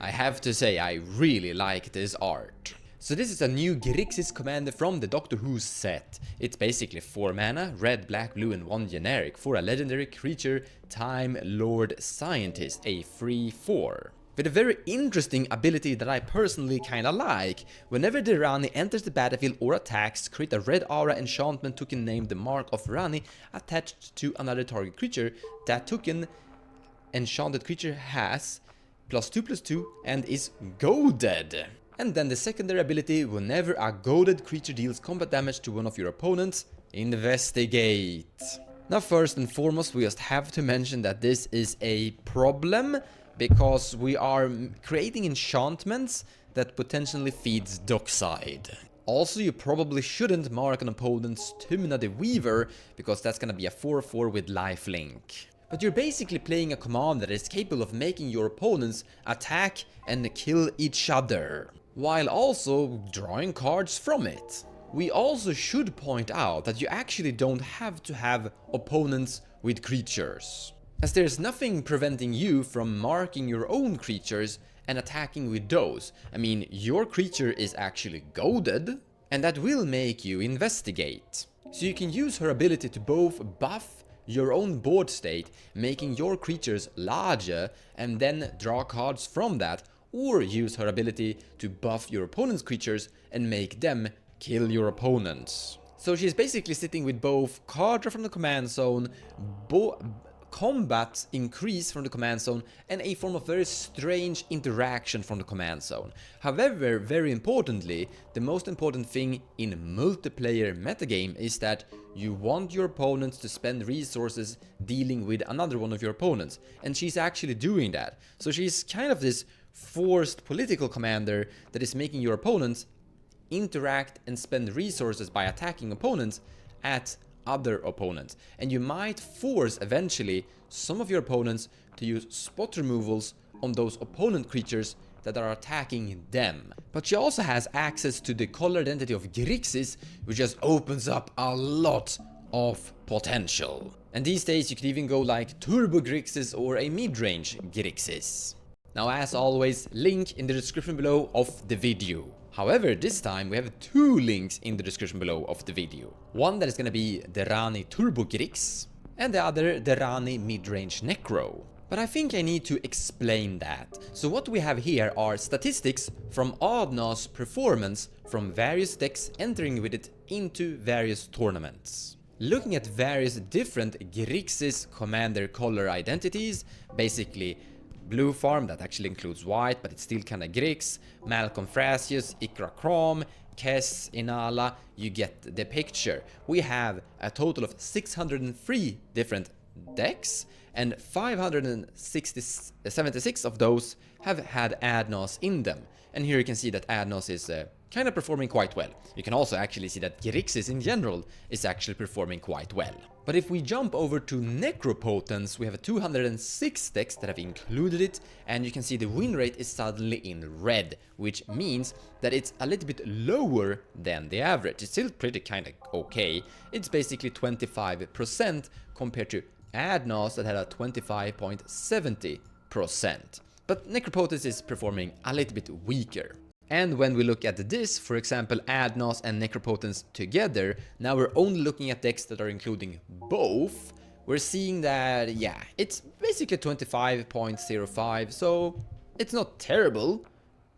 I have to say, I really like this art. So this is a new Grixis commander from the Doctor Who set. It's basically 4 mana, red, black, blue and 1 generic for a legendary creature, Time Lord Scientist, a free 4. With a very interesting ability that I personally kinda like. Whenever the Rani enters the battlefield or attacks, create a red aura enchantment token named the Mark of Rani attached to another target creature. That token enchanted creature has +2/+2 and is goaded. And then the secondary ability, whenever a goaded creature deals combat damage to one of your opponents, investigate. Now first and foremost, we just have to mention that this is a problem because we are creating enchantments that potentially feeds Dockside. Also, you probably shouldn't mark an opponent's Tumina the Weaver because that's gonna be a 4/4 with lifelink. But you're basically playing a command that is capable of making your opponents attack and kill each other, while also drawing cards from it. We also should point out that you actually don't have to have opponents with creatures, as there's nothing preventing you from marking your own creatures and attacking with those. I mean, your creature is actually goaded, and that will make you investigate. So you can use her ability to both buff your own board state, making your creatures larger, and then draw cards from that, or use her ability to buff your opponent's creatures and make them kill your opponents. So she's basically sitting with both card draw from the command zone, combat increase from the command zone, and a form of very strange interaction from the command zone. However, very importantly, the most important thing in multiplayer metagame is that you want your opponents to spend resources dealing with another one of your opponents, and she's actually doing that. So she's kind of this forced political commander that is making your opponents interact and spend resources by attacking opponents at other opponents, and you might force eventually some of your opponents to use spot removals on those opponent creatures that are attacking them. But she also has access to the color identity of Grixis, which just opens up a lot of potential. And these days you could even go like Turbo Grixis or a mid-range Grixis. Now, as always, link in the description below of the video. However, this time we have 2 links in the description below of the video. One that is gonna be the Rani Turbo Grix, and the other the Rani Midrange Necro. But I think I need to explain that. So what we have here are statistics from Adna's performance from various decks entering with it into various tournaments. Looking at various different Grixis commander color identities, basically Blue Farm, that actually includes white, but it's still kinda Grix, Malcolm Frasius, Ikra Krom, Kess, Inala, you get the picture. We have a total of 603 different decks, and 576 of those have had Adnos in them. And here you can see that Adnos is kind of performing quite well. You can also actually see that Grixis in general is actually performing quite well. But if we jump over to Necropotence, we have 206 decks that have included it, and you can see the win rate is suddenly in red, which means that it's a little bit lower than the average. It's still pretty kinda okay. It's basically 25% compared to Adnos that had a 25.70%. But Necropotence is performing a little bit weaker. And when we look at this, for example, Adnos and Necropotence together, now we're only looking at decks that are including both. We're seeing that, yeah, it's basically 25.05, so it's not terrible,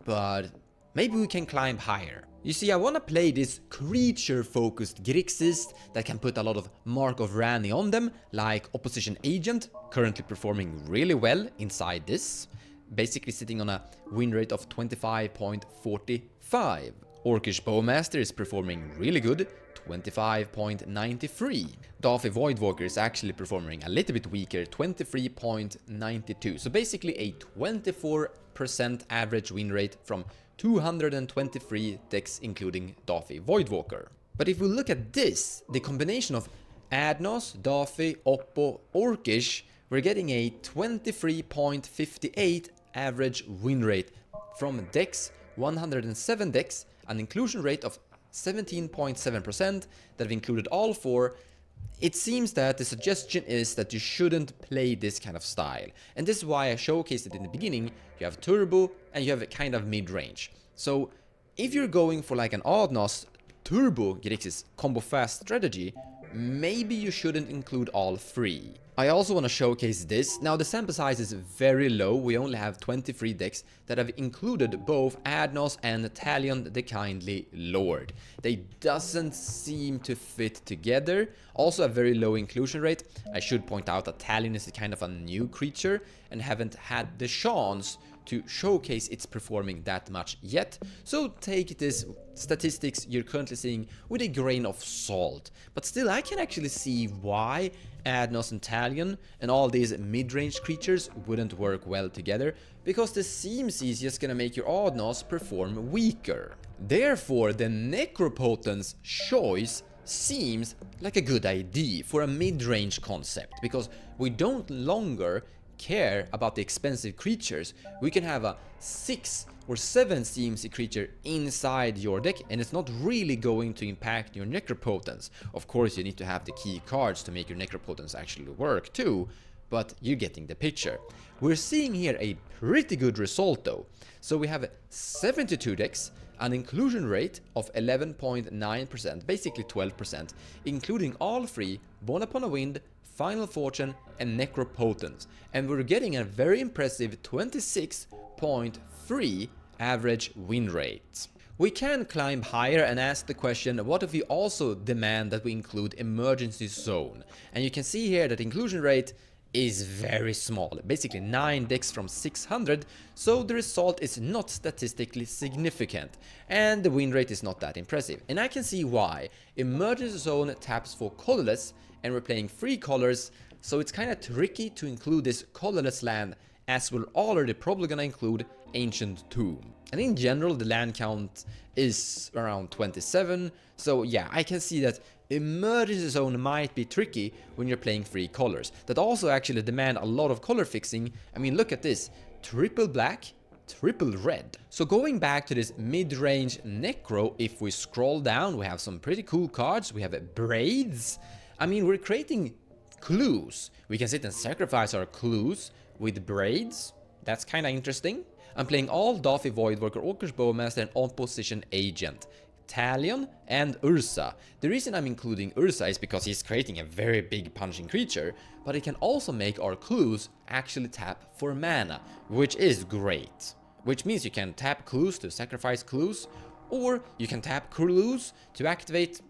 but maybe we can climb higher. You see, I want to play this creature-focused Grixis that can put a lot of Mark of Rani on them, like Opposition Agent, currently performing really well inside this. Basically sitting on a win rate of 25.45. Orcish Bowmaster is performing really good, 25.93. Daffy Voidwalker is actually performing a little bit weaker, 23.92. So basically a 24% average win rate from 223 decks including Daffy Voidwalker. But if we look at this, the combination of Adnos, Daffy, Oppo, Orcish, we're getting a 23.58 average win rate from decks, 107 decks, an inclusion rate of 17.7% that have included all 4, it seems that the suggestion is that you shouldn't play this kind of style. And this is why I showcased it in the beginning. You have turbo and you have a kind of mid-range. So if you're going for like an odd-nos turbo grixis combo fast strategy, maybe you shouldn't include all three. I also want to showcase this. Now the sample size is very low, we only have 23 decks that have included both Adnos and Talion the Kindly Lord. They doesn't seem to fit together, also a very low inclusion rate. I should point out that Talion is a kind of a new creature and haven't had the chance to showcase its performing that much yet, so take this statistics you're currently seeing with a grain of salt. But still, I can actually see why Adnos and Talion and all these mid-range creatures wouldn't work well together, because this seems just gonna make your Adnos perform weaker. Therefore, the Necropotence choice seems like a good idea for a mid-range concept, because we don't longer care about the expensive creatures. We can have a 6 or 7 CMC creature inside your deck, and it's not really going to impact your Necropotence. Of course, you need to have the key cards to make your Necropotence actually work too, but you're getting the picture. We're seeing here a pretty good result though. So we have 72 decks, an inclusion rate of 11.9%, basically 12%, including all three Born Upon a Wind, Final Fortune and Necropotence, and we're getting a very impressive 26.3 average win rate. We can climb higher and ask the question, what if we also demand that we include Emergency Zone? And you can see here that inclusion rate is very small, basically 9 decks from 600, so the result is not statistically significant, and the win rate is not that impressive. And I can see why. Emergency Zone taps for colorless, and we're playing 3 colors, so it's kind of tricky to include this colorless land, as we're already probably gonna include Ancient Tomb. And in general, the land count is around 27, so yeah, I can see that Emergency Zone might be tricky when you're playing 3 colors that also actually demand a lot of color fixing. I mean, look at this, triple black, triple red. So going back to this mid-range Necro, if we scroll down, we have some pretty cool cards. We have Braids. I mean, we're creating clues. We can sit and sacrifice our clues with Braids. That's kind of interesting. I'm playing all Daffy Voidworker, Orcish Bowmaster and Opposition Agent, Talion and Ursa. The reason I'm including Ursa is because he's creating a very big punching creature, but it can also make our clues actually tap for mana, which is great. Which means you can tap clues to sacrifice clues, or you can tap clues to activate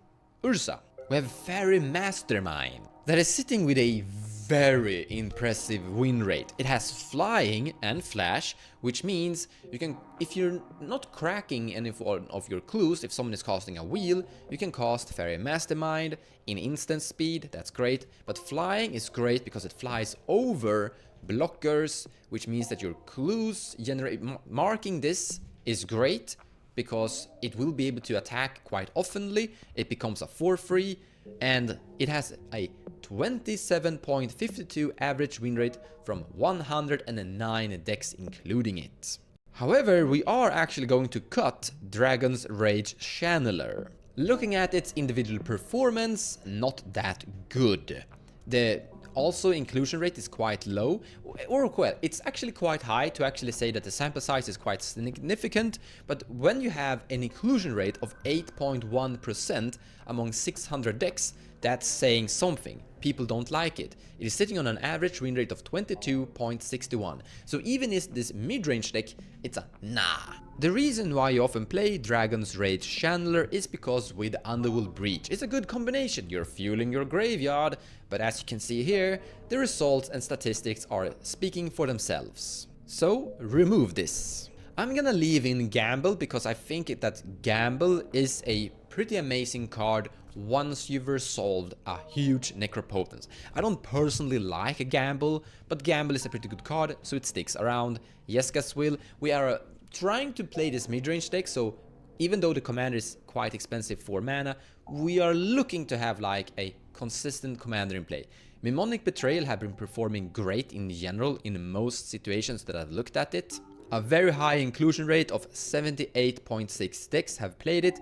Ursa. We have Fairy Mastermind that is sitting with a very impressive win rate. It has flying and flash, which means you can, if you're not cracking any of your clues, if someone is casting a wheel, you can cast Fairy Mastermind in instant speed. That's great. But flying is great because it flies over blockers, which means that your clues generate, marking this is great because it will be able to attack quite oftenly. It becomes a 4/3, and it has a 27.52 average win rate from 109 decks including it. However, we are actually going to cut Dragon's Rage Channeler. Looking at its individual performance, not that good. The also inclusion rate is quite low, or well, it's actually quite high to actually say that the sample size is quite significant, but when you have an inclusion rate of 8.1% among 600 decks, that's saying something. People don't like it. It is sitting on an average win rate of 22.61. So even if this mid-range deck, it's a nah. The reason why you often play Dragon's Rage Channeler is because with Underworld Breach, it's a good combination. You're fueling your graveyard, but as you can see here, the results and statistics are speaking for themselves. So remove this. I'm gonna leave in Gamble because I think that Gamble is a pretty amazing card once you've resolved a huge Necropotence. I don't personally like a Gamble, but Gamble is a pretty good card, so it sticks around. Yesca's Will, we are trying to play this mid-range deck, so even though the commander is quite expensive for mana, we are looking to have like a consistent commander in play. Mnemonic Betrayal have been performing great in general in most situations that I've looked at it. A very high inclusion rate of 78.6 decks have played it.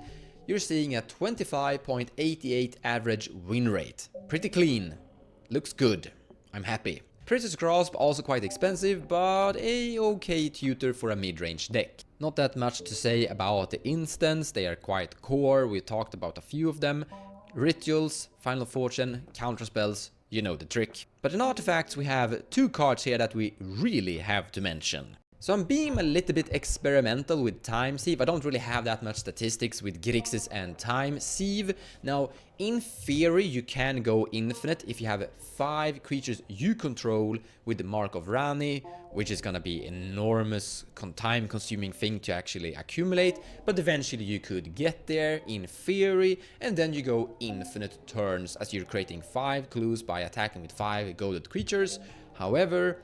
you're seeing a 25.88 average win rate. Pretty clean. Looks good. I'm happy. Princess Grasp also quite expensive, but a okay tutor for a mid-range deck. Not that much to say about the instants, they are quite core, we talked about a few of them. Rituals, Final Fortune, counterspells, you know the trick. But in artifacts we have two cards here that we really have to mention. So I'm being a little bit experimental with Time Sieve. I don't really have that much statistics with grixes and Time Sieve. Now, in theory, you can go infinite if you have 5 creatures you control with the Mark of Rani, which is gonna be enormous time-consuming thing to actually accumulate, but eventually you could get there in theory, and then you go infinite turns as you're creating 5 clues by attacking with 5 goaded creatures. However,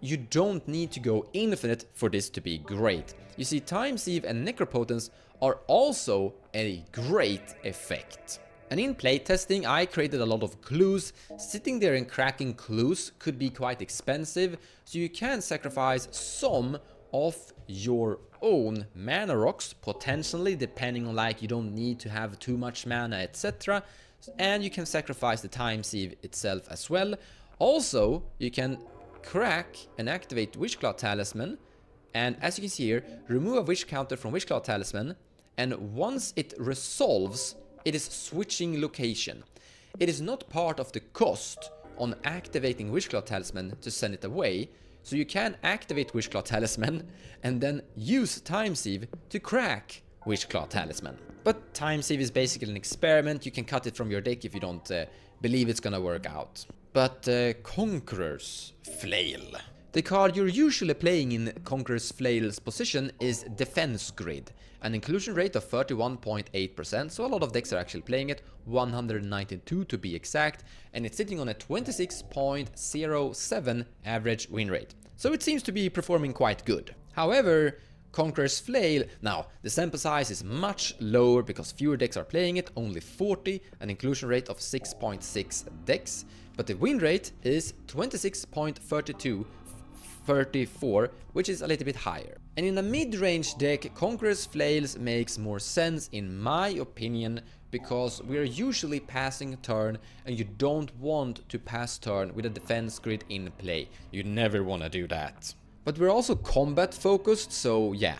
you don't need to go infinite for this to be great. You see, Time Sieve and Necropotence are also a great effect. And in playtesting, I created a lot of clues. Sitting there and cracking clues could be quite expensive, so you can sacrifice some of your own mana rocks, potentially, depending on like you don't need to have too much mana, etc. And you can sacrifice the Time Sieve itself as well. Also, you can crack and activate Witchclaw Talisman, and as you can see here, remove a wish counter from Witchclaw Talisman, and once it resolves, it is switching location. It is not part of the cost on activating Witchclaw Talisman to send it away, so you can activate Witchclaw Talisman and then use Time Sieve to crack Witchclaw Talisman. But Time Sieve is basically an experiment, you can cut it from your deck if you don't believe it's gonna work out. But Conqueror's Flail. The card you're usually playing in Conqueror's Flail's position is Defense Grid, an inclusion rate of 31.8%, so a lot of decks are actually playing it, 192 to be exact, and it's sitting on a 26.07 average win rate. So it seems to be performing quite good. However, Conqueror's Flail, now the sample size is much lower because fewer decks are playing it, only 40, an inclusion rate of 6.6 decks, but the win rate is 26.34, which is a little bit higher. And in a mid-range deck, Conqueror's Flails makes more sense in my opinion, because we are usually passing turn and you don't want to pass turn with a defense grid in play. You never want to do that. But we're also combat focused, so yeah,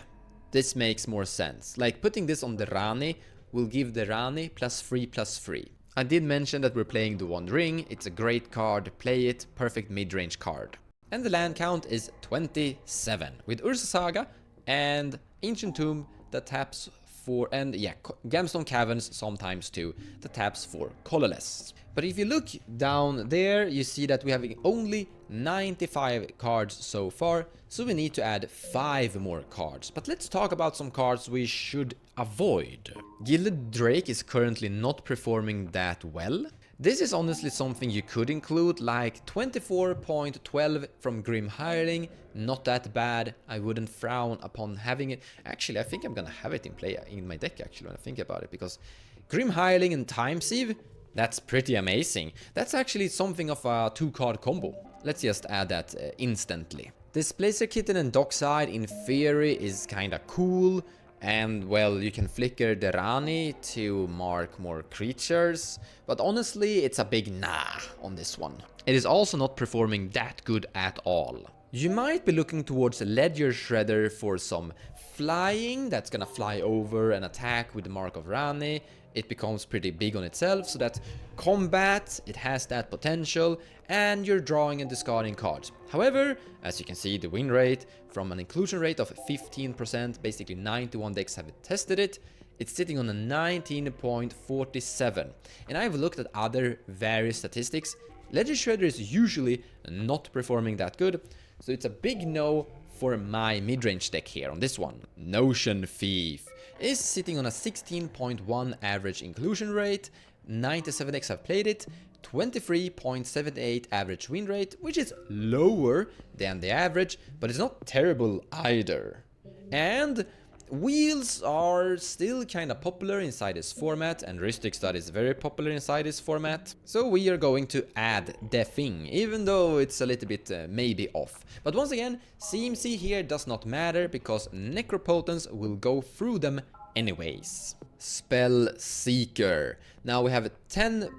this makes more sense. Like putting this on the Rani will give the Rani +3/+3. I did mention that we're playing the One Ring, it's a great card, play it, perfect mid-range card. And the land count is 27, with Ursa Saga and Ancient Tomb that taps for, and yeah, Gemstone Caverns sometimes too, that taps for colorless. But if you look down there, you see that we have only 95 cards so far, so we need to add 5 more cards. But let's talk about some cards we should avoid. Gilded Drake is currently not performing that well. This is honestly something you could include, like 24.12 from Grim Hireling, not that bad, I wouldn't frown upon having it. Actually, I think I'm gonna have it in play in my deck actually when I think about it, because Grim Hireling and Time Sieve, that's pretty amazing. That's actually something of a 2-card combo. Let's just add that instantly. Displacer Kitten and Dockside in theory is kinda cool. And well, you can flicker the Rani to mark more creatures, but honestly it's a big nah on this one. It is also not performing that good at all. You might be looking towards a Ledger Shredder for some flying that's gonna fly over and attack with the Mark of Rani. It becomes pretty big on itself, so that combat, it has that potential, and you're drawing and discarding cards. However, as you can see, the win rate from an inclusion rate of 15%, basically 91 decks have tested it, it's sitting on a 19.47. And I've looked at other various statistics. Ledger Shredder is usually not performing that good, so it's a big no for my mid-range deck here on this one. Notion Thief is sitting on a 16.1 average inclusion rate, 97 decks have played it, 23.78 average win rate, which is lower than the average, but it's not terrible either. And wheels are still kinda popular inside this format, and Rhystic Stud is very popular inside this format. So we are going to add the thing, even though it's a little bit maybe off. But once again, CMC here does not matter, because Necropotence will go through them anyways. Spell Seeker. Now we have a 10%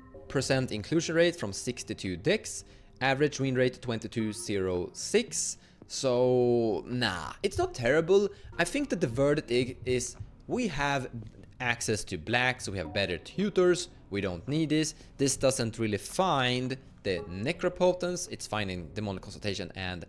inclusion rate from 62 decks, average win rate 22.06. So, nah, it's not terrible. I think that the verdict is we have access to black, so we have better tutors. We don't need this. This doesn't really find the Necropotence. It's finding Demonic Consultation and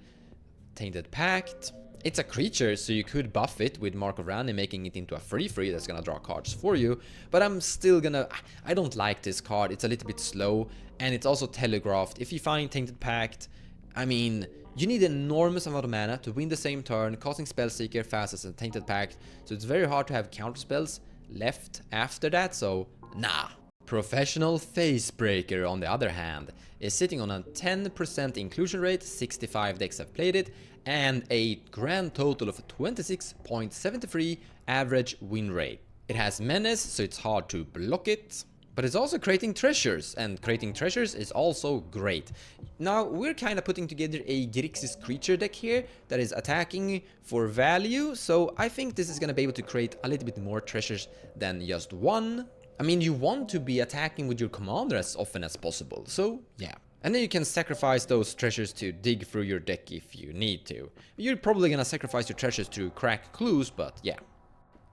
Tainted Pact. It's a creature, so you could buff it with Mark of Rani, making it into a 3/3 that's gonna draw cards for you. But I'm still gonna... I don't like this card. It's a little bit slow, and it's also telegraphed. If you find Tainted Pact, I mean, you need an enormous amount of mana to win the same turn, casting Spellseeker fast as a Tainted Pact, so it's very hard to have counter spells left after that, so nah. Professional Facebreaker, on the other hand, is sitting on a 10% inclusion rate, 65 decks have played it, and a grand total of 26.73 average win rate. It has Menace, so it's hard to block it, but it's also creating treasures, and creating treasures is also great. Now, we're kind of putting together a Grixis creature deck here that is attacking for value, so I think this is going to be able to create a little bit more treasures than just one. I mean, you want to be attacking with your commander as often as possible, so yeah. And then you can sacrifice those treasures to dig through your deck if you need to. You're probably gonna sacrifice your treasures to crack clues, but yeah.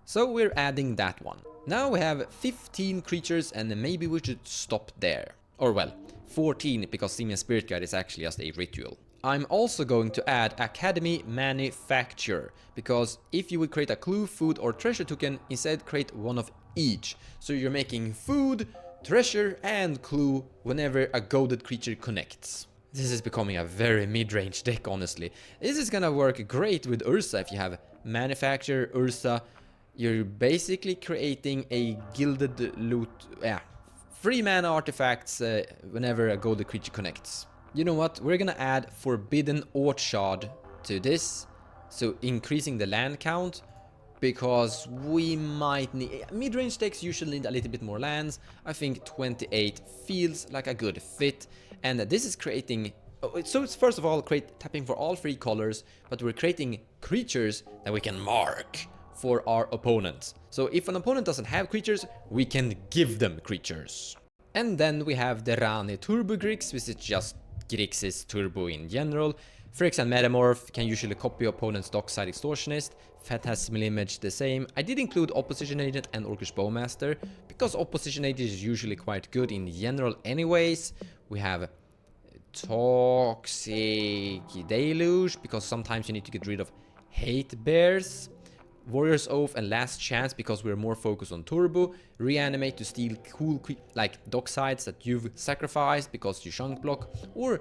So we're adding that one. Now we have 15 creatures, and maybe we should stop there. Or well, 14, because Simian Spirit Guide is actually just a ritual. I'm also going to add Academy Manufacture, because if you would create a clue, food or treasure token, instead create one of each. So you're making food, treasure and clue whenever a goaded creature connects. This is becoming a very mid-range deck, honestly. This is gonna work great with Ursa. If you have Manufacture, Ursa, you're basically creating a gilded loot, free mana artifacts whenever a goaded creature connects. You know what, we're gonna add Forbidden Orchard to this, so increasing the land count, because we might need... Mid-range decks usually need a little bit more lands. I think 28 feels like a good fit, and this is creating... So it's first of all tapping for all 3 colors, but we're creating creatures that we can mark for our opponents. So if an opponent doesn't have creatures, we can give them creatures. And then we have the Rani Turbo Grix, which is just Grixis Turbo in general. Phyrexian Metamorph can usually copy opponent's Dockside Extortionist. Phantasmal Image the same. I did include Opposition Agent and Orcish Bowmaster, because Opposition Agent is usually quite good in general anyways. We have Toxic Deluge, because sometimes you need to get rid of Hate Bears. Warrior's Oath and Last Chance, because we're more focused on Turbo. Reanimate to steal cool like Docksides that you've sacrificed because you chunk block, or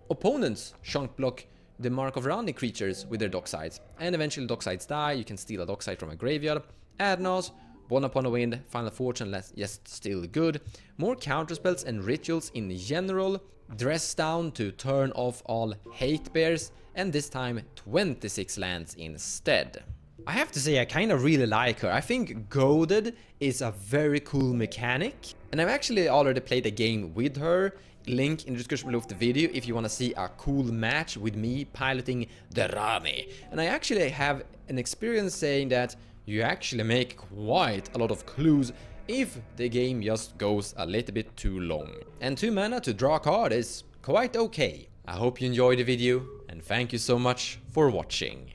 opponents chunk block the Mark of Rani creatures with their Docksides, and eventually Docksides die. You can steal a Dockside from a graveyard. Adnos, One Upon a Wind, Final Fortune, yes, still good. More counterspells and rituals in general. Dress Down to turn off all Hate Bears, and this time 26 lands instead. I have to say, I kind of really like her. I think Goaded is a very cool mechanic, and I've actually already played a game with her. Link in the description below of the video if you want to see a cool match with me piloting the Rani. And I actually have an experience saying that you actually make quite a lot of clues if the game just goes a little bit too long. And 2 mana to draw a card is quite okay. I hope you enjoyed the video, and thank you so much for watching.